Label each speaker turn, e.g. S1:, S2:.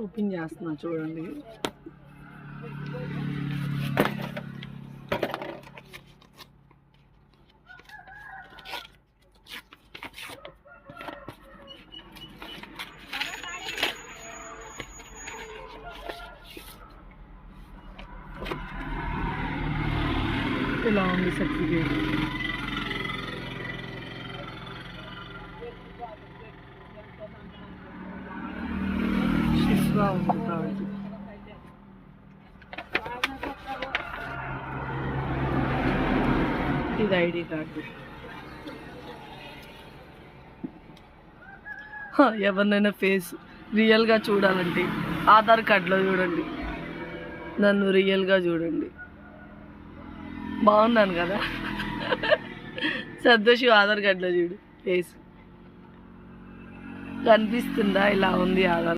S1: Open చేస్తున్నా చూడండి. ఇలా ఉంది సర్టిఫికేట్. షిఫ్గా ఉంది కాబట్టి ఇది ఐడి కార్డు. ఎవరినైనా ఫేస్ రియల్గా చూడాలంటే ఆధార్ కార్డులో చూడండి, నన్ను రియల్గా చూడండి. బాగున్నాను కదా? సంతోష్ ఆధార్ కార్డులో చూడు ఫేస్ కనిపిస్తుందా? ఇలా ఉంది ఆధార్.